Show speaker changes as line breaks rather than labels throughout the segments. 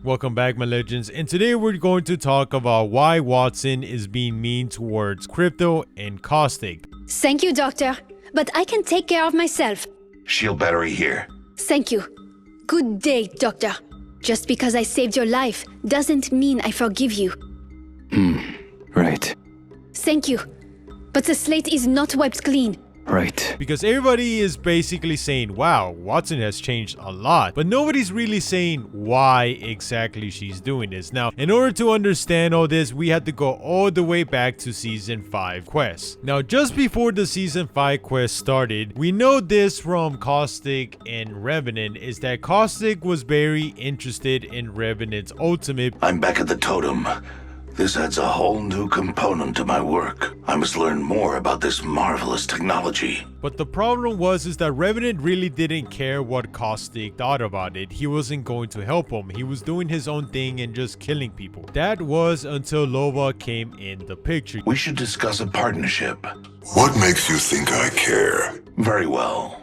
Welcome back, my legends, and today we're going to talk about why Wattson is being mean towards Crypto and Caustic.
Thank you, Doctor, but I can take care of myself.
Shield battery here.
Thank you. Good day, Doctor. Just because I saved your life doesn't mean I forgive you.
Right.
Thank you. But the slate is not wiped clean.
Right.
Because everybody is basically saying, wow, Wattson has changed a lot, but nobody's really saying why exactly she's doing this. Now, in order to understand all this, we had to go all the way back to Season 5 quests. Now, just before the Season 5 quest started, we know this from Caustic and Revenant, is that Caustic was very interested in Revenant's ultimate.
I'm back at the totem. This adds a whole new component to my work. I must learn more about this marvelous technology.
But the problem is that Revenant really didn't care what Caustic thought about it. He wasn't going to help him. He was doing his own thing and just killing people. That was until Lova came in the picture.
We should discuss a partnership.
What makes you think I care?
Very well.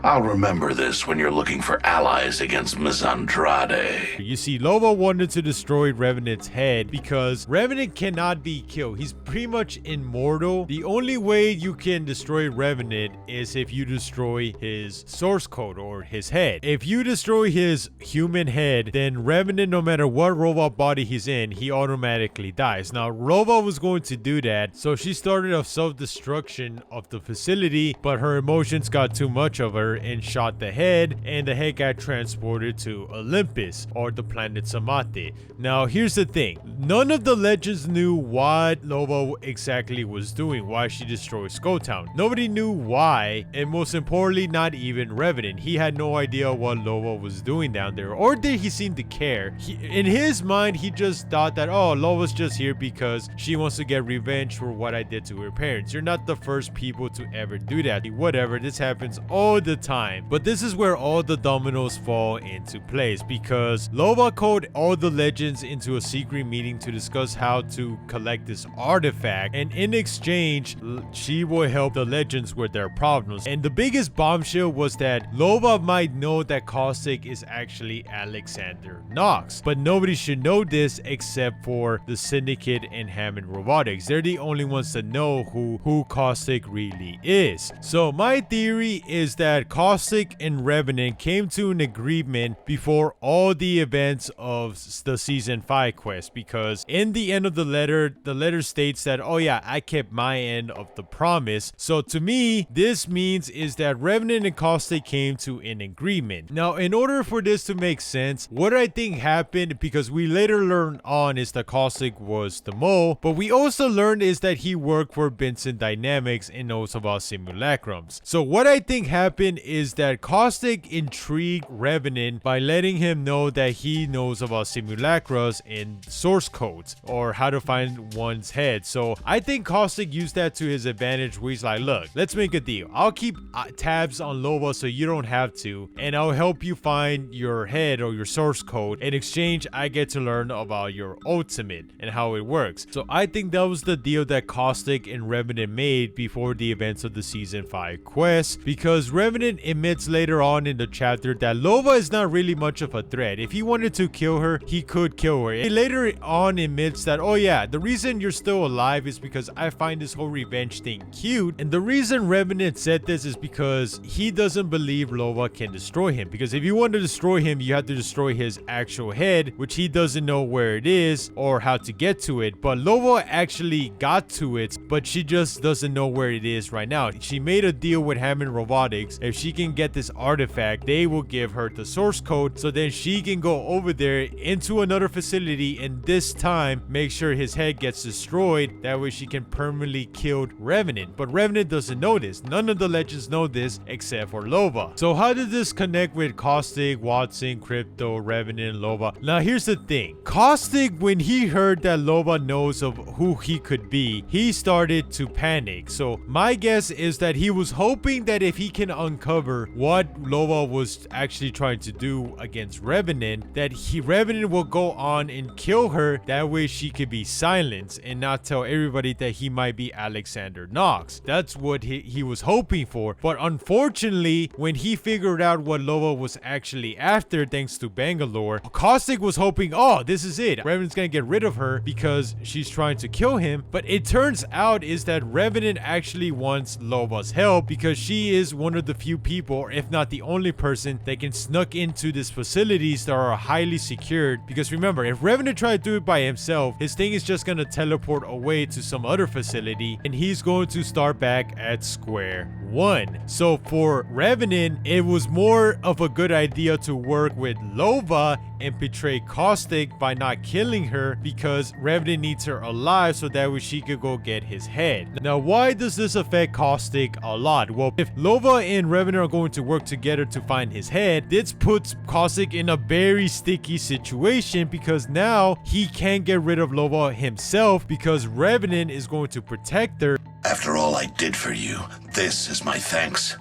I'll remember this when you're looking for allies against Ms. Andrade.
You see, Lova wanted to destroy Revenant's head because Revenant cannot be killed. He's pretty much immortal. The only way you can destroy Revenant is if you destroy his source code or his head. If you destroy his human head, then Revenant, no matter what robot body he's in, he automatically dies. Now, Lova was going to do that, so she started a self-destruction of the facility, but her emotions got too much of her and shot the head, and the head got transported to Olympus, or the planet Samate. Now, here's the thing. None of the legends knew what Lova exactly was doing, why she destroyed Skulltown. Nobody knew why, and most importantly, not even Revenant. He had no idea what Lova was doing down there, or did he seem to care? In his mind, he just thought that, oh, Lova's just here because she wants to get revenge for what I did to her parents. You're not the first people to ever do that. Whatever, this happens all the time. But this is where all the dominoes fall into place, because Lova called all the legends into a secret meeting to discuss how to collect this artifact, and in exchange she will help the legends with their problems. And the biggest bombshell was that Lova might know that Caustic is actually Alexander Knox, but nobody should know this except for the Syndicate and Hammond Robotics. They're the only ones that know who Caustic really is. So my theory is that Caustic and Revenant came to an agreement before all the events of the Season 5 quest, because in the end of the letter states that, oh yeah, I kept my end of the promise. So to me, this means is that Revenant and Caustic came to an agreement. Now, in order for this to make sense, what I think happened, because we later learned on, is that Caustic was the mole, but we also learned is that he worked for Benson Dynamics and knows about simulacrums. So what I think happened is that Caustic intrigued Revenant by letting him know that he knows about simulacras and source codes, or how to find one's head. So I think Caustic used that to his advantage, where he's like, look, let's make a deal. I'll keep tabs on Lova so you don't have to, and I'll help you find your head or your source code. In exchange, I get to learn about your ultimate and how it works. So I think that was the deal that Caustic and Revenant made before the events of the Season 5 quest, because Revenant admits later on in the chapter that Lova is not really much of a threat. If he wanted to kill her, he could kill her. He later on admits that, oh yeah, the reason you're still alive is because I find this whole revenge thing cute. And the reason Revenant said this is because he doesn't believe Lova can destroy him, because if you want to destroy him, you have to destroy his actual head, which he doesn't know where it is or how to get to it. But Lova actually got to it, but she just doesn't know where it is right now. She made a deal with Hammond Robotics. If she can get this artifact, they will give her the source code, so then she can go over there into another facility and this time make sure his head gets destroyed. That way she can permanently kill Revenant. But Revenant doesn't know this. None of the legends know this except for Lova. So how did this connect with Caustic, Wattson, Crypto, Revenant, and Lova? Now here's the thing. Caustic, when he heard that Lova knows of who he could be, he started to panic. So my guess is that he was hoping that if he can uncover what Lova was actually trying to do against Revenant, that Revenant will go on and kill her. That way she could be silenced and not tell everybody that he might be Alexander Knox. That's what he was hoping for. But unfortunately, when he figured out what Lova was actually after, thanks to Bangalore, Caustic was hoping, oh, this is it. Revenant's gonna get rid of her because she's trying to kill him. But it turns out is that Revenant actually wants Lova's help because she is one of the few people, or if not the only person, that can snuck into these facilities that are highly secured. Because remember, if Revenant tried to do it by himself, his thing is just gonna teleport away to some other facility and he's going to start back at square one. So for Revenant, it was more of a good idea to work with Lova and betray Caustic by not killing her, because Revenant needs her alive so that way she could go get his head. Now, why does this affect Caustic a lot? Well, if Lova and Revenant are going to work together to find his head, this puts Caustic in a very sticky situation, because now he can't get rid of Lova himself because Revenant is going to protect her.
After all I did for you, this is my thanks.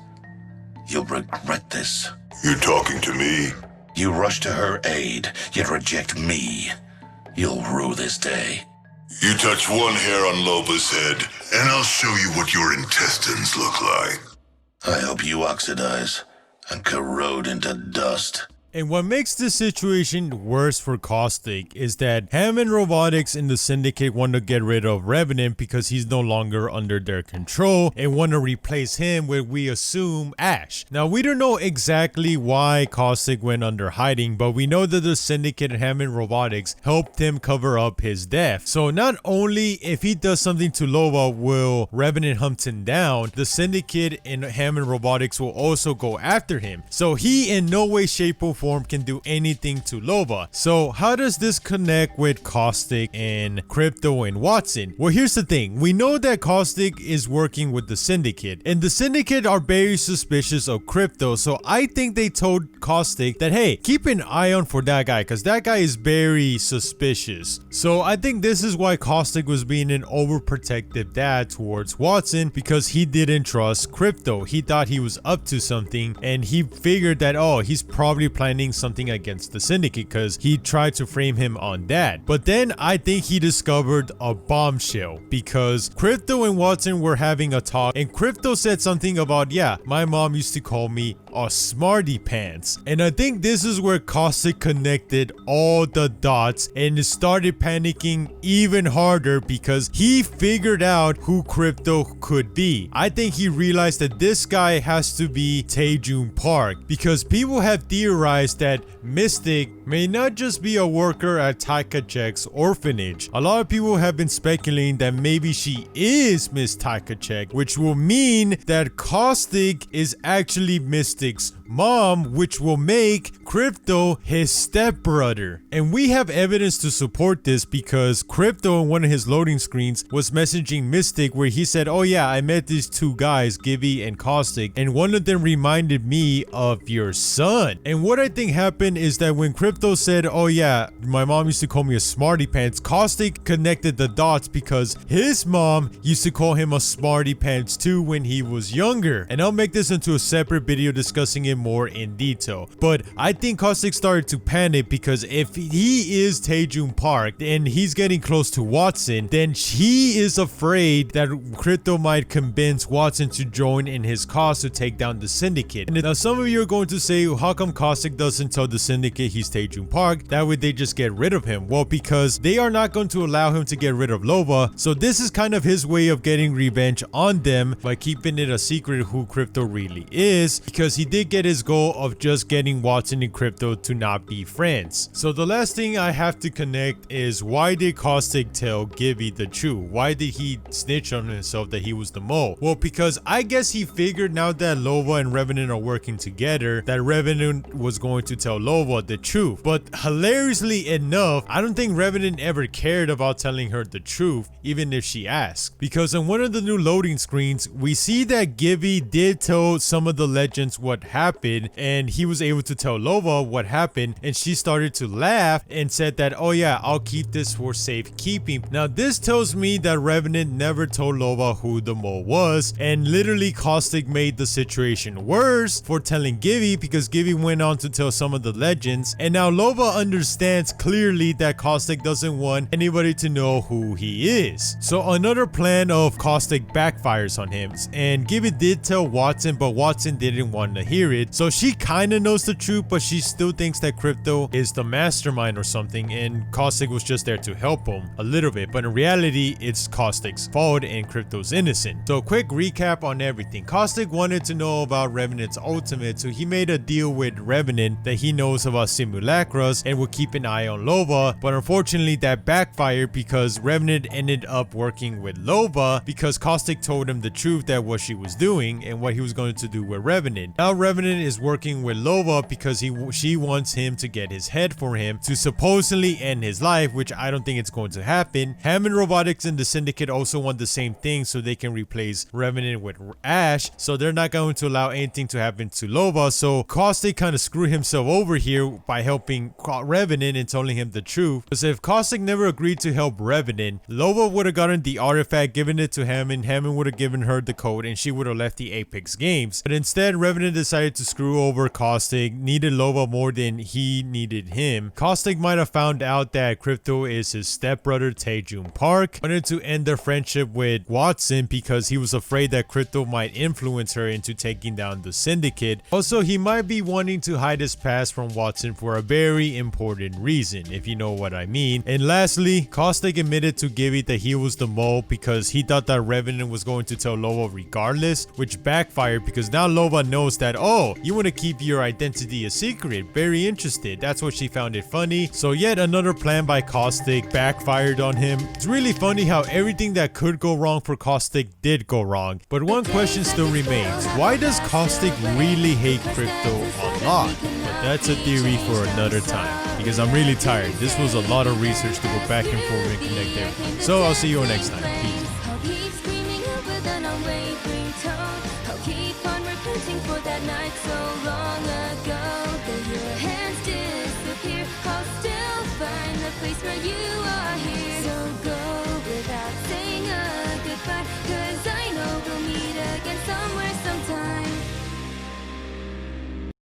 You'll regret this.
You talking to me?
You rush to her aid, yet reject me. You'll rue this day.
You touch one hair on Lova's head, and I'll show you what your intestines look like.
I hope you oxidize and corrode into dust.
And what makes this situation worse for Caustic is that Hammond Robotics and the Syndicate want to get rid of Revenant because he's no longer under their control and want to replace him with, we assume, Ash. Now, we don't know exactly why Caustic went under hiding, but we know that the Syndicate and Hammond Robotics helped him cover up his death. So not only if he does something to Lova will Revenant hunt him down, the Syndicate and Hammond Robotics will also go after him. So he in no way, shape, or form can do anything to Lova. So how does this connect with Caustic and Crypto and Wattson? Well, here's the thing. We know that Caustic is working with the Syndicate, and the Syndicate are very suspicious of Crypto. So I think they told Caustic that, hey, keep an eye on for that guy, because that guy is very suspicious. So I think this is why Caustic was being an overprotective dad towards Wattson, because he didn't trust Crypto. He thought he was up to something, and he figured that, oh, he's probably planning something against the Syndicate, because he tried to frame him on that. But then I think he discovered a bombshell, because Crypto and Wattson were having a talk, and Crypto said something about, yeah, my mom used to call me a smarty pants. And I think this is where Caustic connected all the dots and started panicking even harder, because he figured out who Crypto could be. I think he realized that this guy has to be Taejun Park, because people have theorized that Mystic may not just be a worker at Taikachek's orphanage. A lot of people have been speculating that maybe she is Miss Taikachek, which will mean that Caustic is actually Mystic's mom, which will make Crypto his stepbrother. And we have evidence to support this, because Crypto in one of his loading screens was messaging Mystic where he said, oh yeah, I met these two guys, Gibby and Caustic, and one of them reminded me of your son. And what I think happened is that when Crypto said, oh yeah, my mom used to call me a smarty pants, Caustic connected the dots, because his mom used to call him a smarty pants too when he was younger. And I'll make this into a separate video discussing it more in detail. But I think Caustic started to panic, because if he is Taejun Park and he's getting close to Wattson, then he is afraid that Crypto might convince Wattson to join in his cause to take down the Syndicate. And now some of you are going to say, how come Caustic doesn't tell the Syndicate he's Taejun Park? That way they just get rid of him. Well, because they are not going to allow him to get rid of Lova. So this is kind of his way of getting revenge on them by keeping it a secret who Crypto really is, because he did get his goal of just getting Wattson and Crypto to not be friends. So the last thing I have to connect is, why did Caustic tell Gibby the truth? Why did he snitch on himself that he was the mole? Well, because I guess he figured now that Lova and Revenant are working together, that Revenant was going to tell Lova the truth. But hilariously enough, I don't think Revenant ever cared about telling her the truth, even if she asked. Because on one of the new loading screens, we see that Gibby did tell some of the legends what happened happened, and he was able to tell Lova what happened, and she started to laugh and said that, oh yeah, I'll keep this for safekeeping. Now this tells me that Revenant never told Lova who the mole was, and literally Caustic made the situation worse for telling Gibby, because Gibby went on to tell some of the legends, and now Lova understands clearly that Caustic doesn't want anybody to know who he is. So another plan of Caustic backfires on him, and Gibby did tell Wattson, but Wattson didn't want to hear it. So she kind of knows the truth, but she still thinks that Crypto is the mastermind or something, and Caustic was just there to help him a little bit. But in reality, it's Caustic's fault and Crypto's innocent. So quick recap on everything. Caustic wanted to know about Revenant's ultimate, so he made a deal with Revenant that he knows about simulacras and will keep an eye on Lova. But unfortunately, that backfired because Revenant ended up working with Lova because Caustic told him the truth, that what she was doing and what he was going to do with Revenant. Now Revenant is working with Lova because she wants him to get his head for him to supposedly end his life, which I don't think it's going to happen. Hammond Robotics and the Syndicate also want the same thing, so they can replace Revenant with Ash, so they're not going to allow anything to happen to Lova. So Caustic kind of screwed himself over here by helping Revenant and telling him the truth, because if Caustic never agreed to help Revenant, Lova would have gotten the artifact, given it to Hammond would have given her the code, and she would have left the Apex Games. But instead, Revenant decided to screw over Caustic, needed Lova more than he needed him. Caustic might have found out that Crypto is his stepbrother, Taejun Park, wanted to end their friendship with Wattson because he was afraid that Crypto might influence her into taking down the Syndicate. Also, he might be wanting to hide his past from Wattson for a very important reason, if you know what I mean. And lastly, Caustic admitted to Gibby that he was the mole because he thought that Revenant was going to tell Lova regardless, which backfired because now Lova knows that, oh, you want to keep your identity a secret. Very interested. That's what she found it funny. So yet another plan by Caustic backfired on him. It's really funny how everything that could go wrong for Caustic did go wrong. But one question still remains. Why does Caustic really hate Crypto a lot? But that's a theory for another time, because I'm really tired. This was a lot of research to go back and forth and connect everything. So I'll see you next time. Peace.
I'll keep screaming out with an unwavering tone. I'll keep on repenting for that night so long ago. Though your hands disappear, I'll still find the place where you are here.